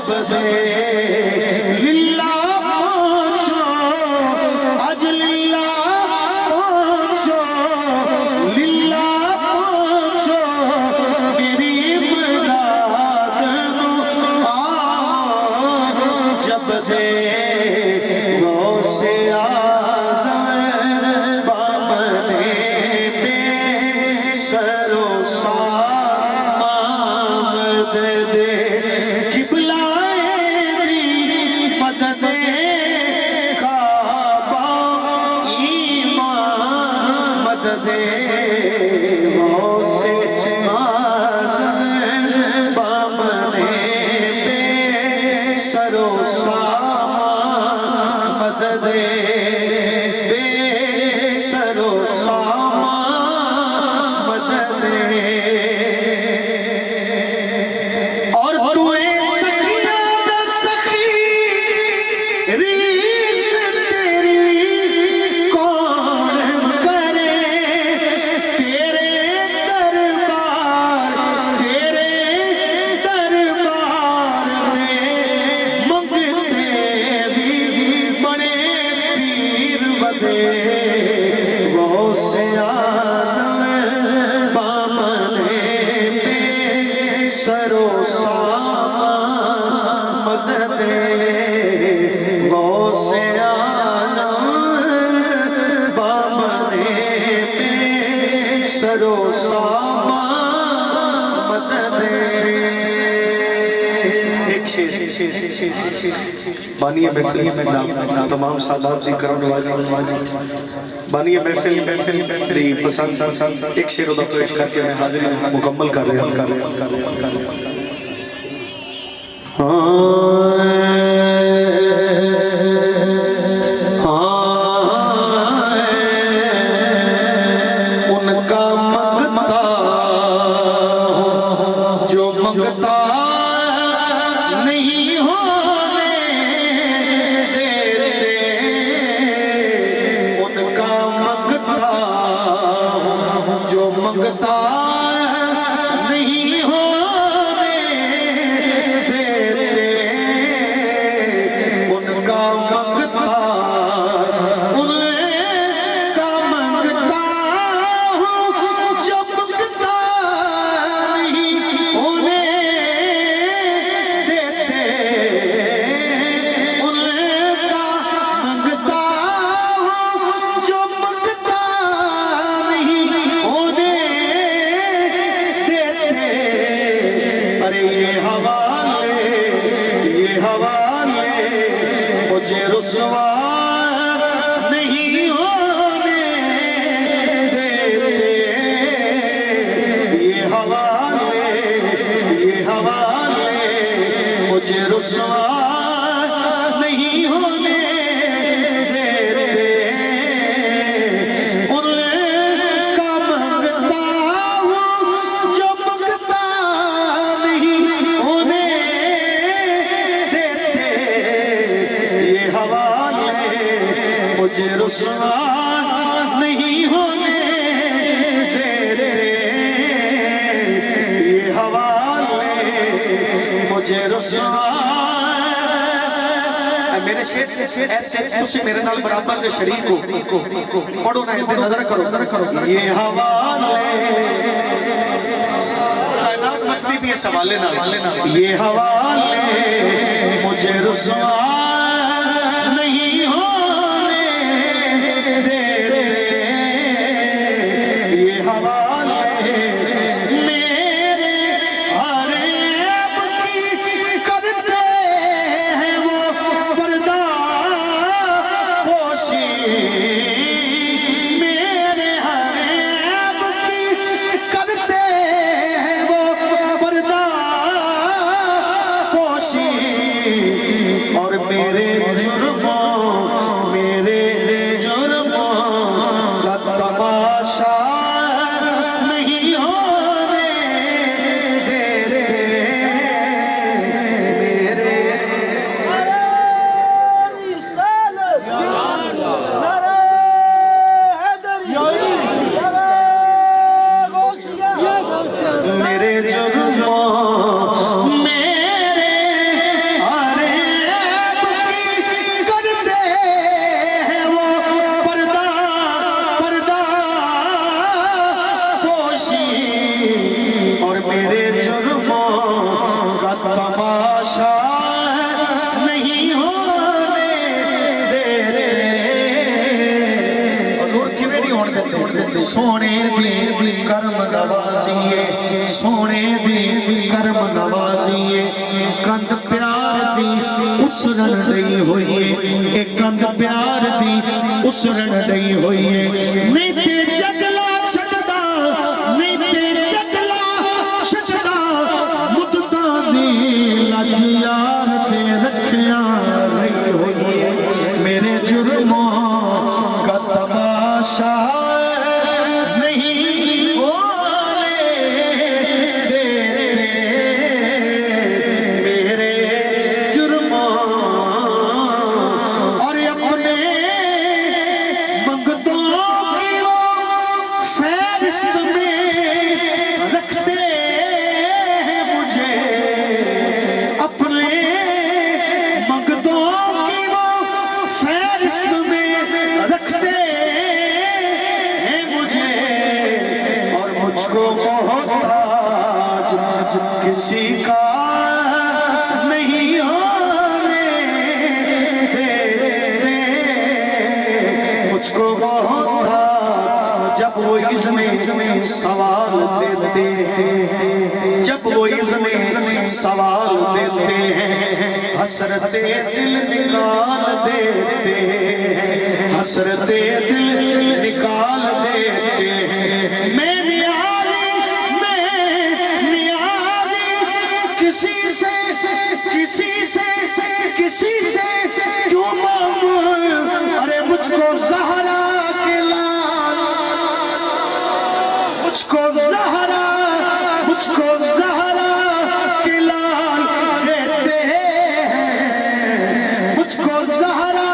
جب دے للہ پہنچو آج للہ پہنچو للہ پہنچو میری مداد نو آؤ جب دے غوث اعظم بامنے بے سر و سامد دے بانی محفل تمام سادات دی کرم نوازی بانی محفل دی پسند ایک شعر دا پیش کر کے میں حاضری مکمل کر رہا ان کا منگتا جو منگتا منگتا نہیں ہونے دیتے ان کا منگتا ہوں جو منگتا نہیں ہونے دیتے ان کا منگتا ہوں جو منگتا نہیں ہونے مجھے رسوا نہیں ہونے دیتے یہ حوالے مجھے رسوا نہیں ہونے دیتے ان کا منگتا ہوں جو منگتا نہیں ہونے مجھے رسوا نہیں ہونے دیتے یہ حوالے مجھے رسوا میرے شیر ایسے تسی میرے نال برابر دے شریک ہو پڑھو نہ ادھر نظر کرو یہ حوالے کائنات مستی بھی اس حوالے نہ یہ حوالے مجھے رسوا اور سونے دی کرم نوازیے سونے دی کرم نوازیے کند پیار دی اسرن نہیں ہوئیے ایک کند پیار دی اسرن نہیں ہوئیے نہیں تے جگلا چھڑدا نہیں تے جگلا چھڑدا مدتا دی لج یار تے رکھیاں نہیں ہوئیے میرے جرموں کا تماشا کسی کا نہیں ہونے دیتے مجھ کو بہت تھا جب وہ اذن سوال دیتے جب وہ اذن سوال دیتے حسرت دل نکال دیتے حسرت دل نکال دیتے میں کسی سے کیوں مانگوں ارے مجھ کو زہرا کے لال مجھ کو زہرا کے لال دیتے ہیں مجھ کو زہرا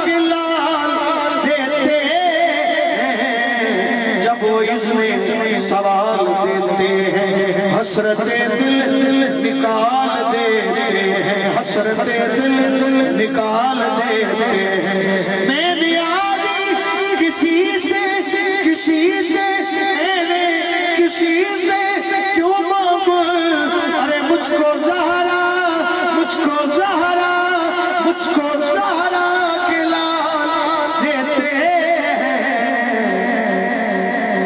کے لال دیتے ہیں جب وہ اذن سوال دیتے ہیں حسرت دل نکال دیتے ہیں حسرت دل نکال دیتے ہیں میں نیازی کسی سے کیوں مانگوں ارے مجھ کو زہرا کے لال دیتے ہیں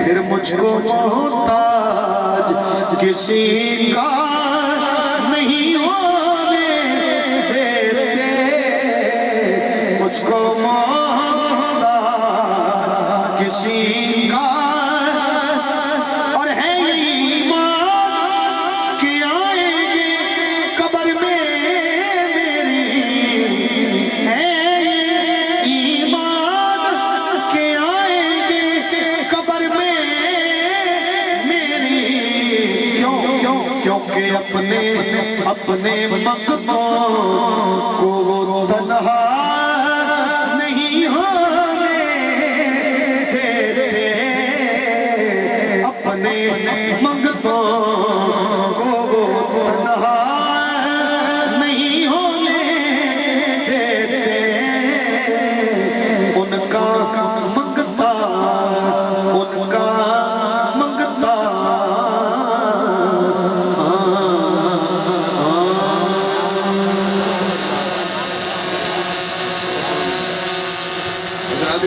پھر مجھ کو محتاج کسی کا نہیں ہونے دیتے مجھ کو محتاج کسی کا اور ہے ایمان کہ آئیں گے قبر میں میری ہے ایمان کہ آئیں گے قبر میں میری کیونکہ اپنے مقدموں کو وہ تنہا